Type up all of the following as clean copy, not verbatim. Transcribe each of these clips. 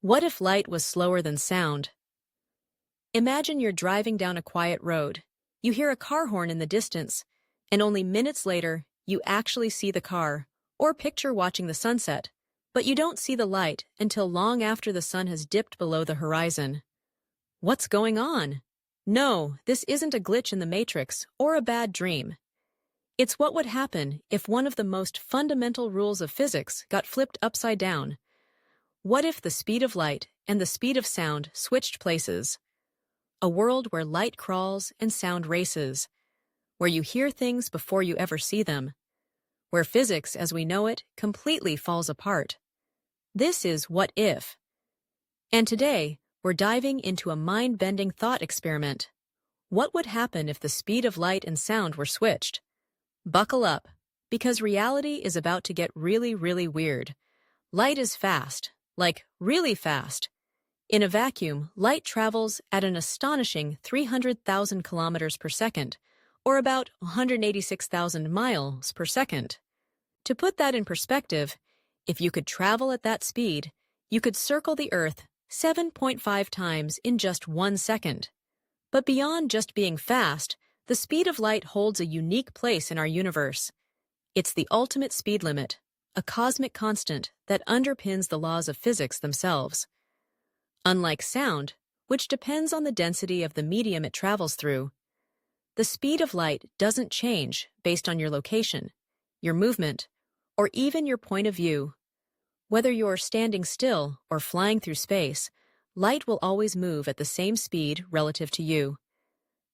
What if light was slower than sound? Imagine you're driving down a quiet road. You hear a car horn in the distance, and only minutes later, you actually see the car, or picture watching the sunset. But you don't see the light until long after the sun has dipped below the horizon. What's going on? No, this isn't a glitch in the Matrix or a bad dream. It's what would happen if one of the most fundamental rules of physics got flipped upside down. What if the speed of light and the speed of sound switched places? A world where light crawls and sound races, where you hear things before you ever see them, where physics as we know it completely falls apart. This is What If. And today, we're diving into a mind-bending thought experiment. What would happen if the speed of light and sound were switched? Buckle up, because reality is about to get really, really weird. Light is fast, like really fast. In a vacuum, light travels at an astonishing 300,000 kilometers per second, or about 186,000 miles per second. To put that in perspective, if you could travel at that speed, you could circle the Earth 7.5 times in just 1 second. But beyond just being fast, the speed of light holds a unique place in our universe. It's the ultimate speed limit, a cosmic constant that underpins the laws of physics themselves. Unlike sound, which depends on the density of the medium it travels through, the speed of light doesn't change based on your location, your movement, or even your point of view. Whether you're standing still or flying through space, light will always move at the same speed relative to you.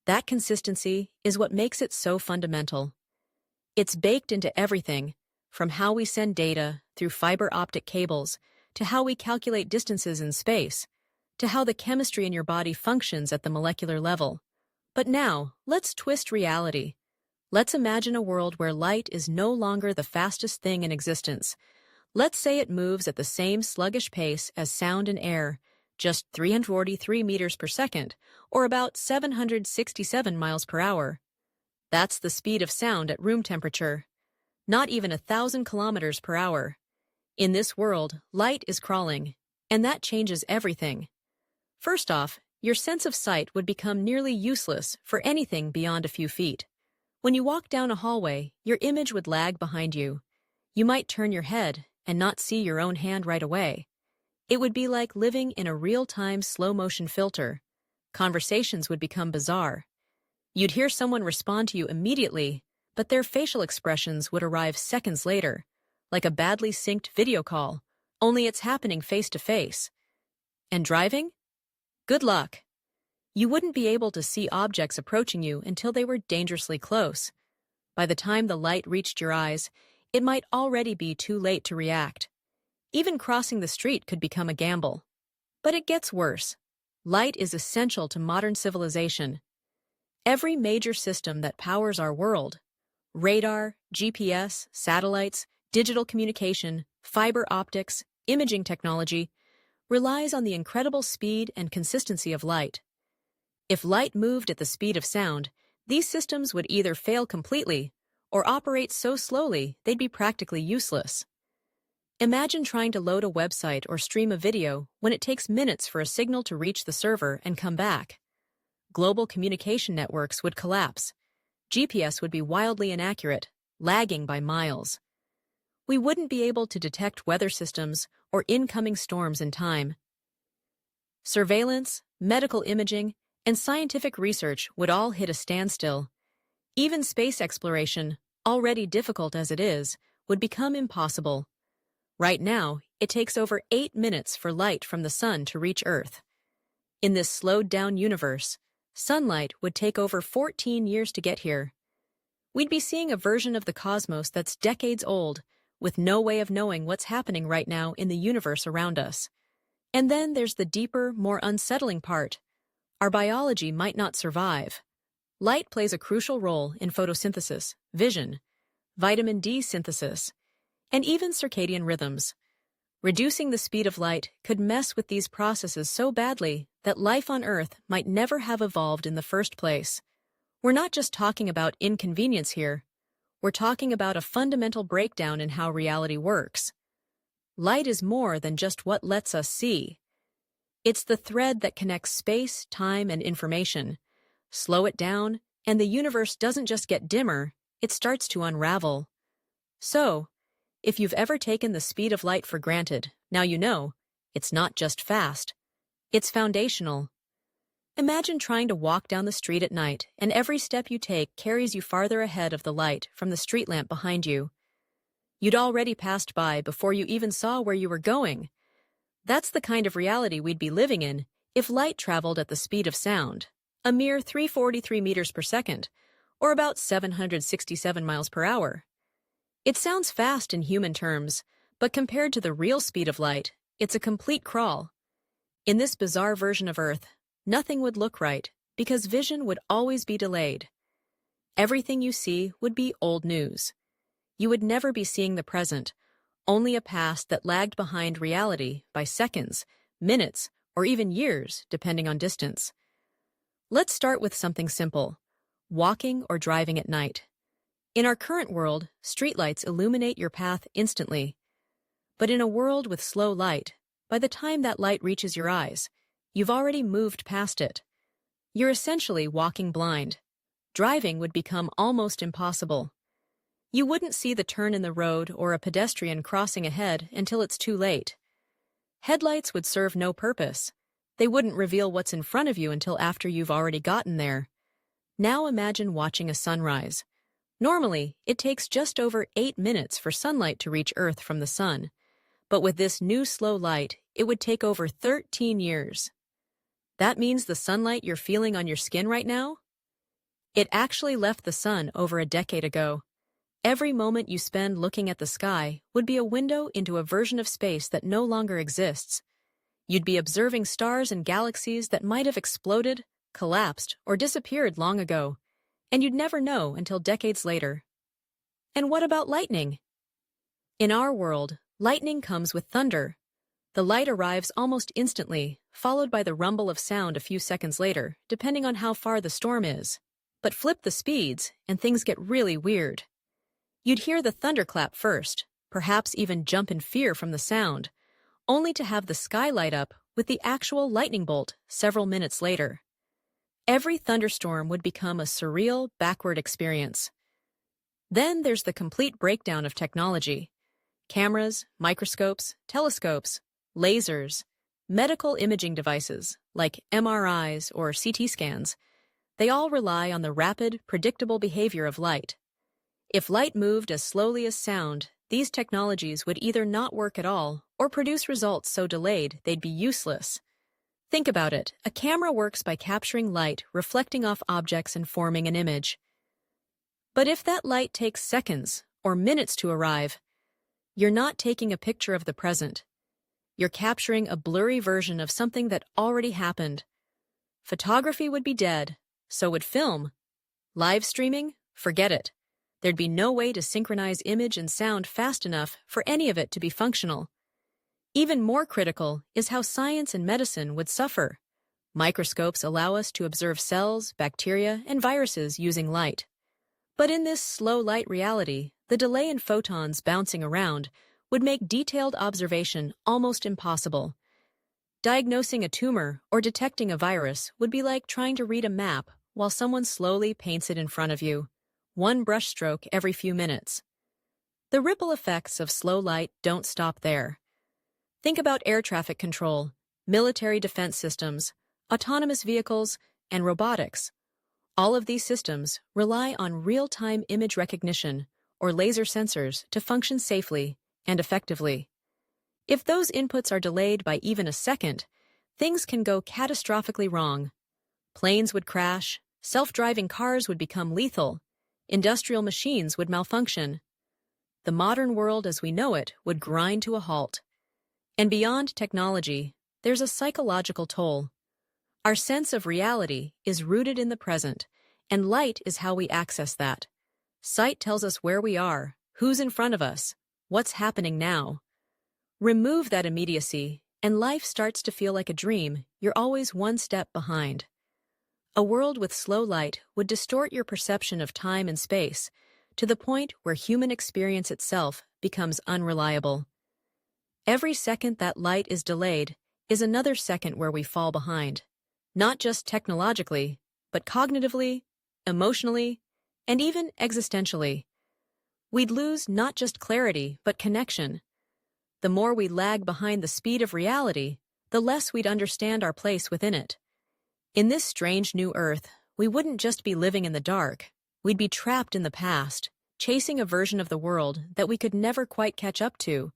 That consistency is what makes it so fundamental. It's baked into everything, from how we send data through fiber optic cables, to how we calculate distances in space, to how the chemistry in your body functions at the molecular level. But now, let's twist reality. Let's imagine a world where light is no longer the fastest thing in existence. Let's say it moves at the same sluggish pace as sound and air, just 343 meters per second, or about 767 miles per hour. That's the speed of sound at room temperature. Not even 1,000 kilometers per hour. In this world, light is crawling, and that changes everything. First off, your sense of sight would become nearly useless for anything beyond a few feet. When you walk down a hallway, your image would lag behind you. You might turn your head and not see your own hand right away. It would be like living in a real-time slow-motion filter. Conversations would become bizarre. You'd hear someone respond to you immediately, but their facial expressions would arrive seconds later, like a badly synced video call, only it's happening face-to-face. And driving? Good luck. You wouldn't be able to see objects approaching you until they were dangerously close. By the time the light reached your eyes, it might already be too late to react. Even crossing the street could become a gamble. But it gets worse. Light is essential to modern civilization. Every major system that powers our world, radar, GPS, satellites, digital communication, fiber optics, imaging technology, relies on the incredible speed and consistency of light. If light moved at the speed of sound, these systems would either fail completely or operate so slowly they'd be practically useless. Imagine trying to load a website or stream a video when it takes minutes for a signal to reach the server and come back. Global communication networks would collapse. GPS would be wildly inaccurate, lagging by miles. We wouldn't be able to detect weather systems or incoming storms in time. Surveillance, medical imaging, and scientific research would all hit a standstill. Even space exploration, already difficult as it is, would become impossible. Right now, it takes over 8 minutes for light from the sun to reach Earth. In this slowed-down universe, sunlight would take over 14 years to get here. We'd be seeing a version of the cosmos that's decades old, with no way of knowing what's happening right now in the universe around us. And then there's the deeper, more unsettling part. Our biology might not survive. Light plays a crucial role in photosynthesis, vision, vitamin D synthesis, and even circadian rhythms. Reducing the speed of light could mess with these processes so badly that life on Earth might never have evolved in the first place. We're not just talking about inconvenience here. We're talking about a fundamental breakdown in how reality works. Light is more than just what lets us see. It's the thread that connects space, time, and information. Slow it down, and the universe doesn't just get dimmer, it starts to unravel. So, if you've ever taken the speed of light for granted, now you know, it's not just fast. It's foundational. Imagine trying to walk down the street at night, and every step you take carries you farther ahead of the light from the street lamp behind you. You'd already passed by before you even saw where you were going. That's the kind of reality we'd be living in if light traveled at the speed of sound, a mere 343 meters per second, or about 767 miles per hour. It sounds fast in human terms, but compared to the real speed of light, it's a complete crawl. In this bizarre version of Earth, nothing would look right because vision would always be delayed. Everything you see would be old news. You would never be seeing the present, only a past that lagged behind reality by seconds, minutes, or even years, depending on distance. Let's start with something simple: walking or driving at night. In our current world, streetlights illuminate your path instantly. But in a world with slow light, by the time that light reaches your eyes, you've already moved past it. You're essentially walking blind. Driving would become almost impossible. You wouldn't see the turn in the road or a pedestrian crossing ahead until it's too late. Headlights would serve no purpose. They wouldn't reveal what's in front of you until after you've already gotten there. Now imagine watching a sunrise. Normally, it takes just over 8 minutes for sunlight to reach Earth from the sun. But with this new slow light, it would take over 13 years. That means the sunlight you're feeling on your skin right now? It actually left the sun over a decade ago. Every moment you spend looking at the sky would be a window into a version of space that no longer exists. You'd be observing stars and galaxies that might have exploded, collapsed, or disappeared long ago, and you'd never know until decades later. And what about lightning? In our world, lightning comes with thunder. The light arrives almost instantly, followed by the rumble of sound a few seconds later, depending on how far the storm is. But flip the speeds, and things get really weird. You'd hear the thunderclap first, perhaps even jump in fear from the sound, only to have the sky light up with the actual lightning bolt several minutes later. Every thunderstorm would become a surreal, backward experience. Then there's the complete breakdown of technology. Cameras, microscopes, telescopes, lasers, medical imaging devices like MRIs or CT scans, they all rely on the rapid, predictable behavior of light. If light moved as slowly as sound, these technologies would either not work at all or produce results so delayed they'd be useless. Think about it. A camera works by capturing light, reflecting off objects and forming an image. But if that light takes seconds or minutes to arrive, you're not taking a picture of the present. You're capturing a blurry version of something that already happened. Photography would be dead, so would film. Live streaming? Forget it. There'd be no way to synchronize image and sound fast enough for any of it to be functional. Even more critical is how science and medicine would suffer. Microscopes allow us to observe cells, bacteria, and viruses using light. But in this slow light reality, the delay in photons bouncing around would make detailed observation almost impossible. Diagnosing a tumor or detecting a virus would be like trying to read a map while someone slowly paints it in front of you, one brushstroke every few minutes. The ripple effects of slow light don't stop there. Think about air traffic control, military defense systems, autonomous vehicles, and robotics. All of these systems rely on real-time image recognition or laser sensors to function safely and effectively. If those inputs are delayed by even a second, things can go catastrophically wrong. Planes would crash, self-driving cars would become lethal, industrial machines would malfunction. The modern world as we know it would grind to a halt. And beyond technology, there's a psychological toll. Our sense of reality is rooted in the present, and light is how we access that. Sight tells us where we are, who's in front of us, what's happening now. Remove that immediacy, and life starts to feel like a dream. You're always one step behind. A world with slow light would distort your perception of time and space to the point where human experience itself becomes unreliable. Every second that light is delayed is another second where we fall behind. Not just technologically, but cognitively, emotionally, and even existentially. We'd lose not just clarity, but connection. The more we lag behind the speed of reality, the less we'd understand our place within it. In this strange new Earth, we wouldn't just be living in the dark, we'd be trapped in the past, chasing a version of the world that we could never quite catch up to.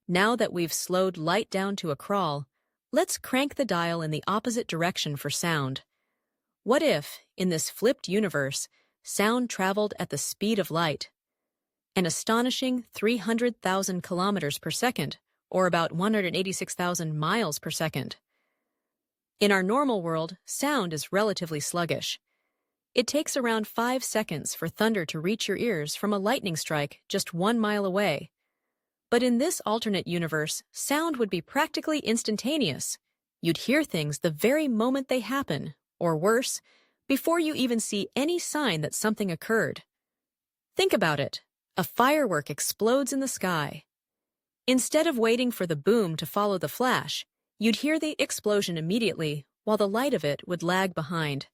Now that we've slowed light down to a crawl, let's crank the dial in the opposite direction for sound. What if, in this flipped universe, sound traveled at the speed of light? An astonishing 300,000 kilometers per second, or about 186,000 miles per second. In our normal world, sound is relatively sluggish. It takes around 5 seconds for thunder to reach your ears from a lightning strike just 1 mile away. But in this alternate universe, sound would be practically instantaneous. You'd hear things the very moment they happen, or worse, before you even see any sign that something occurred. Think about it. A firework explodes in the sky. Instead of waiting for the boom to follow the flash, you'd hear the explosion immediately, while the light of it would lag behind.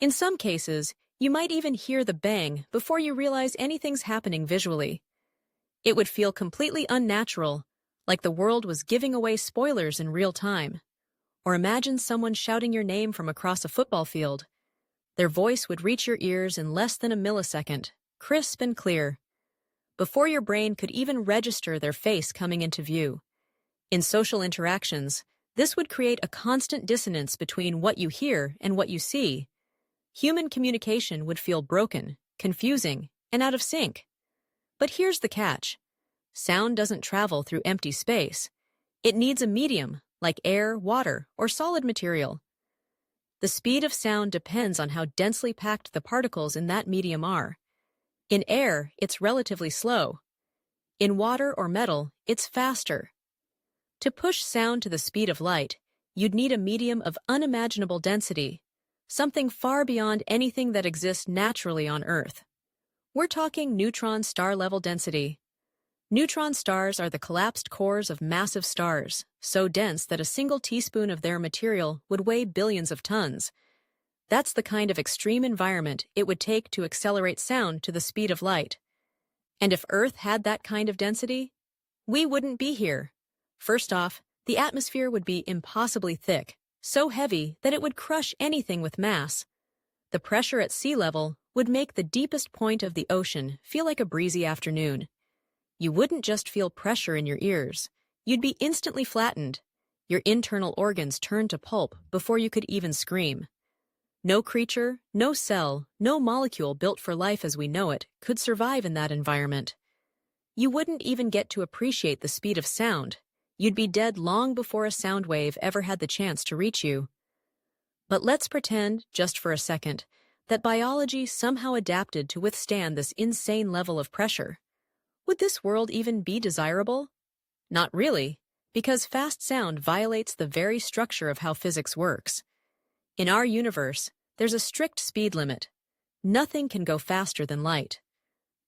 In some cases, you might even hear the bang before you realize anything's happening visually. It would feel completely unnatural, like the world was giving away spoilers in real time. Or imagine someone shouting your name from across a football field. Their voice would reach your ears in less than a millisecond, crisp and clear, before your brain could even register their face coming into view. In social interactions, this would create a constant dissonance between what you hear and what you see. Human communication would feel broken, confusing, and out of sync. But here's the catch. Sound doesn't travel through empty space. It needs a medium, like air, water, or solid material. The speed of sound depends on how densely packed the particles in that medium are. In air, it's relatively slow. In water or metal, it's faster. To push sound to the speed of light, you'd need a medium of unimaginable density, something far beyond anything that exists naturally on Earth. We're talking neutron star-level density. Neutron stars are the collapsed cores of massive stars, so dense that a single teaspoon of their material would weigh billions of tons. That's the kind of extreme environment it would take to accelerate sound to the speed of light. And if Earth had that kind of density, we wouldn't be here. First off, the atmosphere would be impossibly thick, so heavy that it would crush anything with mass. The pressure at sea level would make the deepest point of the ocean feel like a breezy afternoon. You wouldn't just feel pressure in your ears, you'd be instantly flattened. Your internal organs turned to pulp before you could even scream. No creature, no cell, no molecule built for life as we know it could survive in that environment. You wouldn't even get to appreciate the speed of sound. You'd be dead long before a sound wave ever had the chance to reach you. But let's pretend, just for a second, that biology somehow adapted to withstand this insane level of pressure. Would this world even be desirable? Not really, because fast sound violates the very structure of how physics works. In our universe, there's a strict speed limit. Nothing can go faster than light.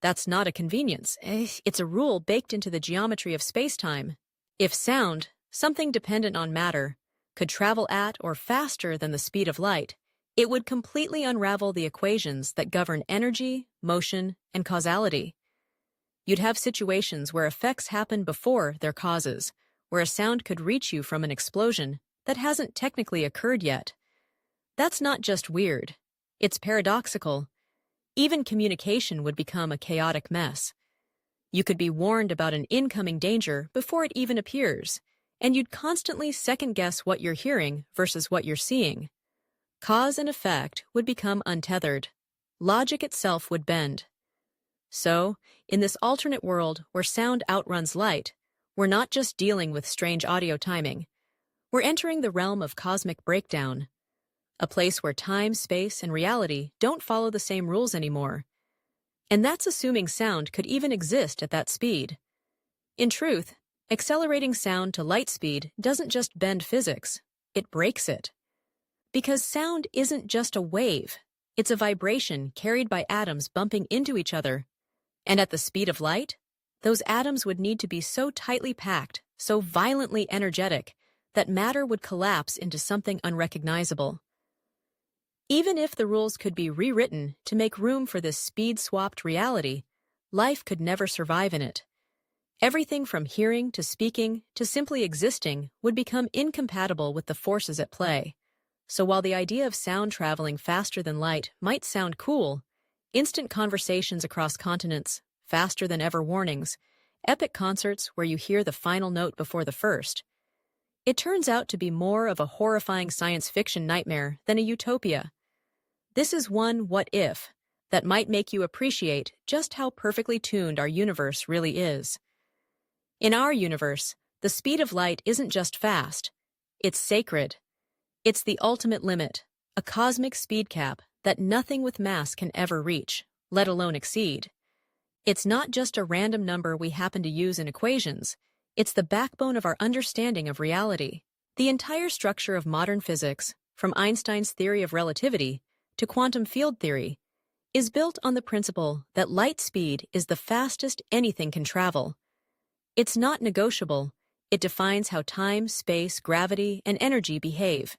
That's not a convenience. It's a rule baked into the geometry of space-time. If sound, something dependent on matter, could travel at or faster than the speed of light, it would completely unravel the equations that govern energy, motion, and causality. You'd have situations where effects happen before their causes, where a sound could reach you from an explosion that hasn't technically occurred yet. That's not just weird. It's paradoxical. Even communication would become a chaotic mess. You could be warned about an incoming danger before it even appears, and you'd constantly second-guess what you're hearing versus what you're seeing. Cause and effect would become untethered. Logic itself would bend. So, in this alternate world where sound outruns light, we're not just dealing with strange audio timing. We're entering the realm of cosmic breakdown, a place where time, space, and reality don't follow the same rules anymore. And that's assuming sound could even exist at that speed. In truth, accelerating sound to light speed doesn't just bend physics, it breaks it. Because sound isn't just a wave, it's a vibration carried by atoms bumping into each other. And at the speed of light, those atoms would need to be so tightly packed, so violently energetic, that matter would collapse into something unrecognizable. Even if the rules could be rewritten to make room for this speed-swapped reality, life could never survive in it. Everything from hearing to speaking to simply existing would become incompatible with the forces at play. So while the idea of sound traveling faster than light might sound cool, instant conversations across continents, faster than ever warnings, epic concerts where you hear the final note before the first, it turns out to be more of a horrifying science fiction nightmare than a utopia. This is one what if that might make you appreciate just how perfectly tuned our universe really is. In our universe, the speed of light isn't just fast, it's sacred. It's the ultimate limit, a cosmic speed cap that nothing with mass can ever reach, let alone exceed. It's not just a random number we happen to use in equations, it's the backbone of our understanding of reality. The entire structure of modern physics, from Einstein's theory of relativity to quantum field theory, is built on the principle that light speed is the fastest anything can travel. It's not negotiable. It defines how time, space, gravity, and energy behave.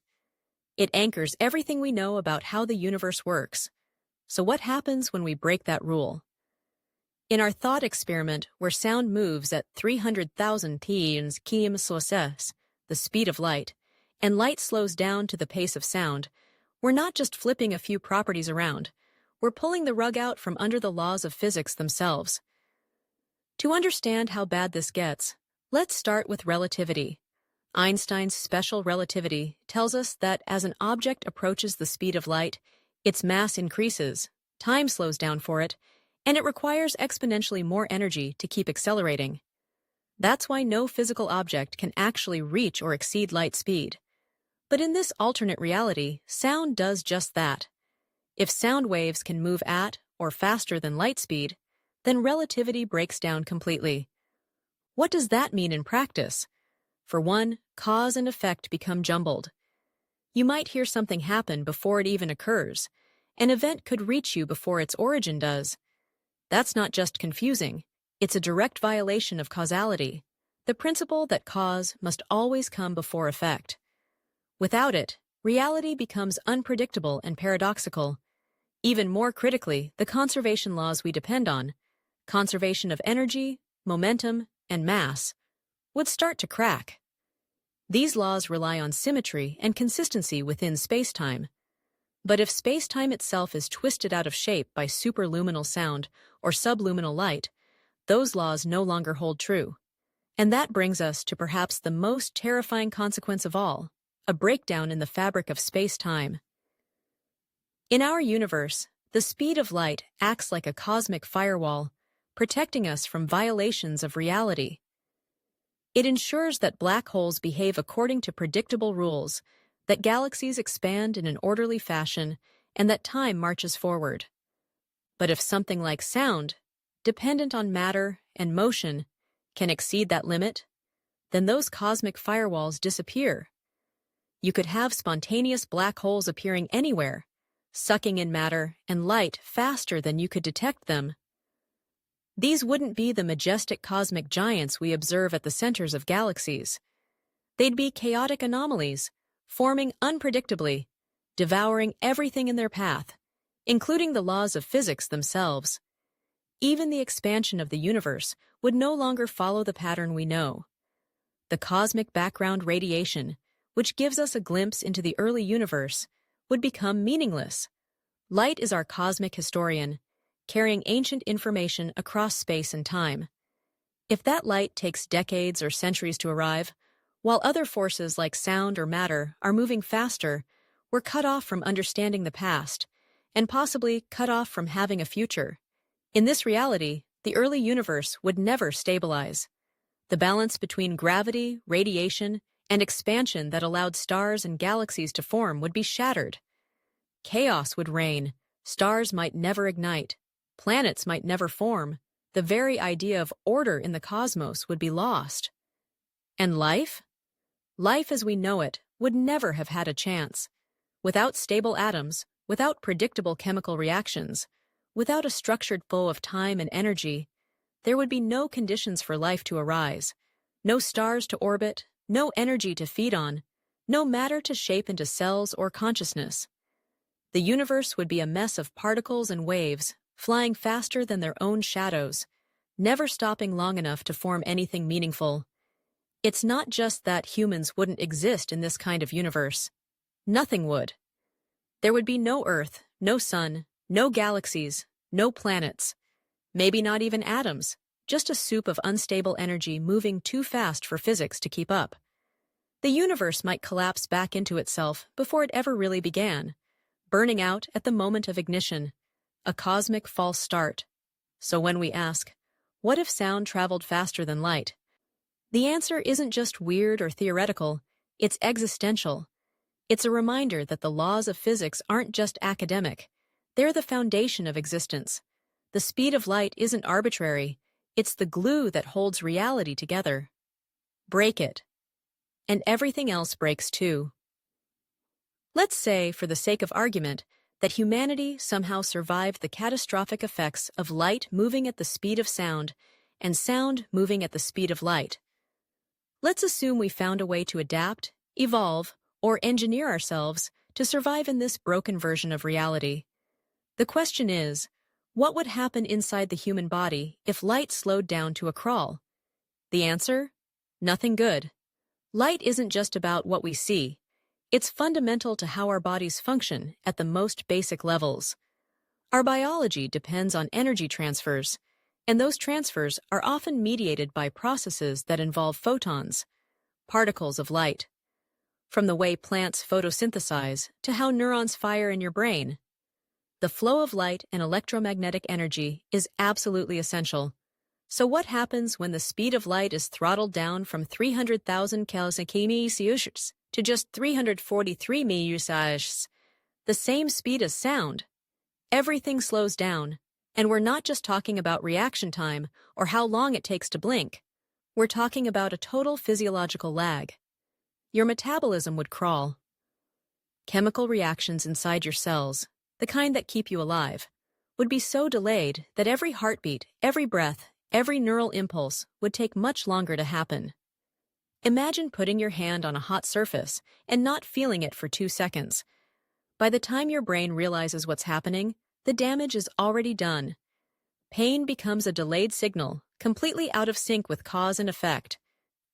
It anchors everything we know about how the universe works. So what happens when we break that rule? In our thought experiment where sound moves at 300,000 km/s, the speed of light, and light slows down to the pace of sound, we're not just flipping a few properties around, we're pulling the rug out from under the laws of physics themselves. To understand how bad this gets, let's start with relativity. Einstein's special relativity tells us that as an object approaches the speed of light, its mass increases, time slows down for it, and it requires exponentially more energy to keep accelerating. That's why no physical object can actually reach or exceed light speed. But in this alternate reality, sound does just that. If sound waves can move at or faster than light speed, then relativity breaks down completely. What does that mean in practice? For one, cause and effect become jumbled. You might hear something happen before it even occurs. An event could reach you before its origin does. That's not just confusing, it's a direct violation of causality, the principle that cause must always come before effect. Without it, reality becomes unpredictable and paradoxical. Even more critically, the conservation laws we depend on, conservation of energy, momentum, and mass, would start to crack. These laws rely on symmetry and consistency within spacetime. But if spacetime itself is twisted out of shape by superluminal sound or subluminal light, those laws no longer hold true. And that brings us to perhaps the most terrifying consequence of all, a breakdown in the fabric of spacetime. In our universe, the speed of light acts like a cosmic firewall, protecting us from violations of reality. It ensures that black holes behave according to predictable rules, that galaxies expand in an orderly fashion, and that time marches forward. But if something like sound, dependent on matter and motion, can exceed that limit, then those cosmic firewalls disappear. You could have spontaneous black holes appearing anywhere, sucking in matter and light faster than you could detect them. These wouldn't be the majestic cosmic giants we observe at the centers of galaxies. They'd be chaotic anomalies, forming unpredictably, devouring everything in their path, including the laws of physics themselves. Even the expansion of the universe would no longer follow the pattern we know. The cosmic background radiation, which gives us a glimpse into the early universe, would become meaningless. Light is our cosmic historian, carrying ancient information across space and time. If that light takes decades or centuries to arrive, while other forces like sound or matter are moving faster, we're cut off from understanding the past, and possibly cut off from having a future. In this reality, the early universe would never stabilize. The balance between gravity, radiation, and expansion that allowed stars and galaxies to form would be shattered. Chaos would reign, stars might never ignite, planets might never form, the very idea of order in the cosmos would be lost. And life? Life as we know it would never have had a chance. Without stable atoms, without predictable chemical reactions, without a structured flow of time and energy, there would be no conditions for life to arise, no stars to orbit, no energy to feed on, no matter to shape into cells or consciousness. The universe would be a mess of particles and waves, flying faster than their own shadows, never stopping long enough to form anything meaningful. It's not just that humans wouldn't exist in this kind of universe. Nothing would. There would be no Earth, no sun, no galaxies, no planets. Maybe not even atoms, just a soup of unstable energy moving too fast for physics to keep up. The universe might collapse back into itself before it ever really began, burning out at the moment of ignition, a cosmic false start. So when we ask, what if sound traveled faster than light? The answer isn't just weird or theoretical, it's existential. It's a reminder that the laws of physics aren't just academic, they're the foundation of existence. The speed of light isn't arbitrary, it's the glue that holds reality together. Break it, and everything else breaks too. Let's say, for the sake of argument, that humanity somehow survived the catastrophic effects of light moving at the speed of sound and sound moving at the speed of light. Let's assume we found a way to adapt, evolve, or engineer ourselves to survive in this broken version of reality. The question is, what would happen inside the human body if light slowed down to a crawl? The answer? Nothing good. Light isn't just about what we see. It's fundamental to how our bodies function at the most basic levels. Our biology depends on energy transfers, and those transfers are often mediated by processes that involve photons, particles of light. From the way plants photosynthesize to how neurons fire in your brain, the flow of light and electromagnetic energy is absolutely essential. So what happens when the speed of light is throttled down from 300,000 km/s to just 343 ms, the same speed as sound? Everything slows down, and we're not just talking about reaction time or how long it takes to blink. We're talking about a total physiological lag. Your metabolism would crawl. Chemical reactions inside your cells, the kind that keep you alive, would be so delayed that every heartbeat, every breath, every neural impulse would take much longer to happen. Imagine putting your hand on a hot surface and not feeling it for 2 seconds. By the time your brain realizes what's happening, the damage is already done. Pain becomes a delayed signal, completely out of sync with cause and effect.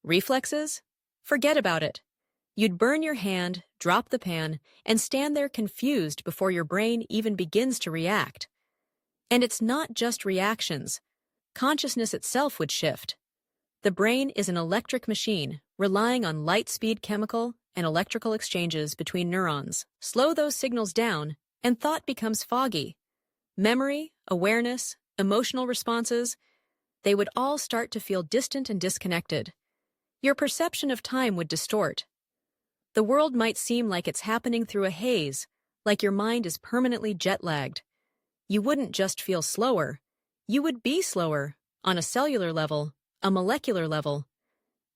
Reflexes? Forget about it. You'd burn your hand, drop the pan, and stand there confused before your brain even begins to react. And it's not just reactions. Consciousness itself would shift. The brain is an electric machine, relying on light-speed chemical and electrical exchanges between neurons. Slow those signals down, and thought becomes foggy. Memory, awareness, emotional responses, they would all start to feel distant and disconnected. Your perception of time would distort. The world might seem like it's happening through a haze, like your mind is permanently jet-lagged. You wouldn't just feel slower. You would be slower, on a cellular level, a molecular level.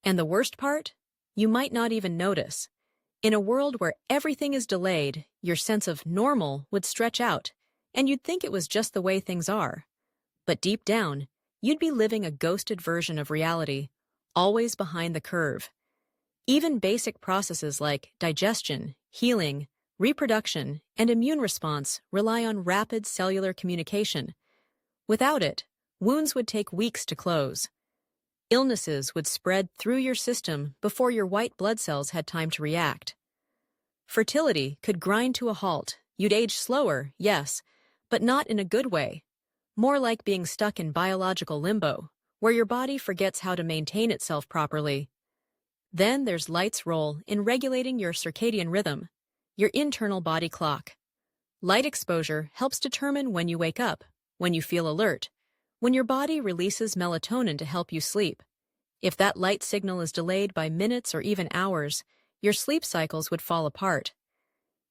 And the worst part? You might not even notice. In a world where everything is delayed, your sense of normal would stretch out, and you'd think it was just the way things are. But deep down, you'd be living a ghosted version of reality, always behind the curve. Even basic processes like digestion, healing, reproduction, and immune response rely on rapid cellular communication. Without it, wounds would take weeks to close. Illnesses would spread through your system before your white blood cells had time to react. Fertility could grind to a halt. You'd age slower, yes, but not in a good way. More like being stuck in biological limbo, where your body forgets how to maintain itself properly. Then there's light's role in regulating your circadian rhythm, your internal body clock. Light exposure helps determine when you wake up, when you feel alert, when your body releases melatonin to help you sleep. If that light signal is delayed by minutes or even hours, your sleep cycles would fall apart.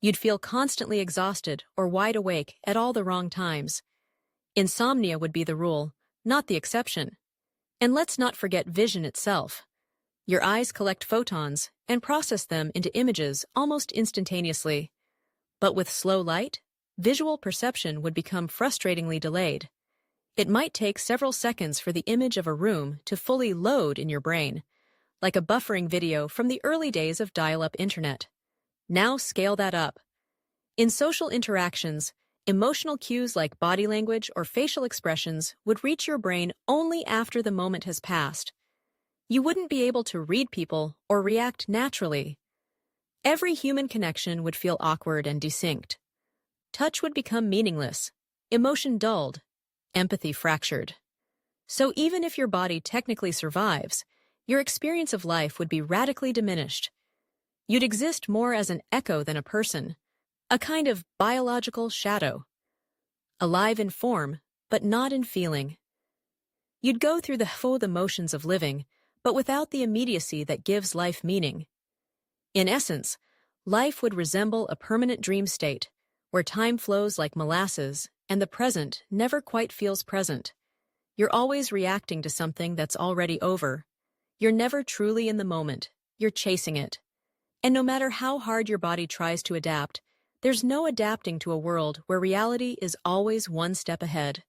You'd feel constantly exhausted or wide awake at all the wrong times. Insomnia would be the rule, not the exception. And let's not forget vision itself. Your eyes collect photons and process them into images almost instantaneously. But with slow light, visual perception would become frustratingly delayed. It might take several seconds for the image of a room to fully load in your brain. like a buffering video from the early days of dial-up internet. Now scale that up. In social interactions, emotional cues like body language or facial expressions would reach your brain only after the moment has passed. You wouldn't be able to read people or react naturally. Every human connection would feel awkward and distinct. Touch would become meaningless, emotion dulled, empathy fractured. So even if your body technically survives, your experience of life would be radically diminished. You'd exist more as an echo than a person, a kind of biological shadow. Alive in form, but not in feeling. You'd go through the full motions of living, but without the immediacy that gives life meaning. In essence, life would resemble a permanent dream state, where time flows like molasses and the present never quite feels present. You're always reacting to something that's already over. You're never truly in the moment, you're chasing it. And no matter how hard your body tries to adapt, there's no adapting to a world where reality is always one step ahead.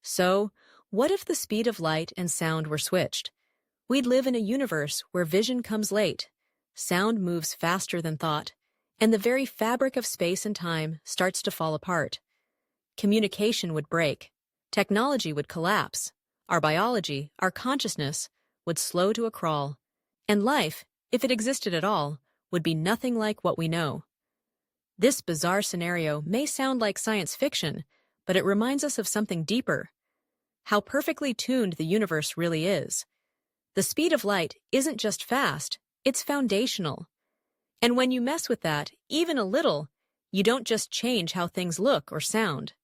So, what if the speed of light and sound were switched? We'd live in a universe where vision comes late, sound moves faster than thought, and the very fabric of space and time starts to fall apart. Communication would break, technology would collapse, our biology, our consciousness, would slow to a crawl, and life, if it existed at all, would be nothing like what we know. This bizarre scenario may sound like science fiction, but it reminds us of something deeper. How perfectly tuned the universe really is. The speed of light isn't just fast, it's foundational. And when you mess with that, even a little, you don't just change how things look or sound.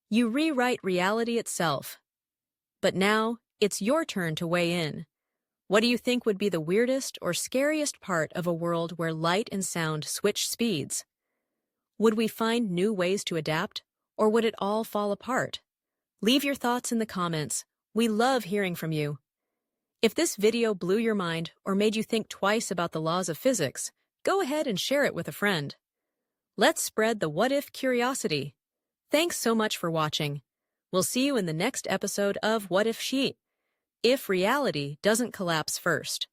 You rewrite reality itself. But now, it's your turn to weigh in. What do you think would be the weirdest or scariest part of a world where light and sound switch speeds? Would we find new ways to adapt, or would it all fall apart? Leave your thoughts in the comments. We love hearing from you. If this video blew your mind or made you think twice about the laws of physics, go ahead and share it with a friend. Let's spread the what-if curiosity. Thanks so much for watching. We'll see you in the next episode of What If She? If reality doesn't collapse first.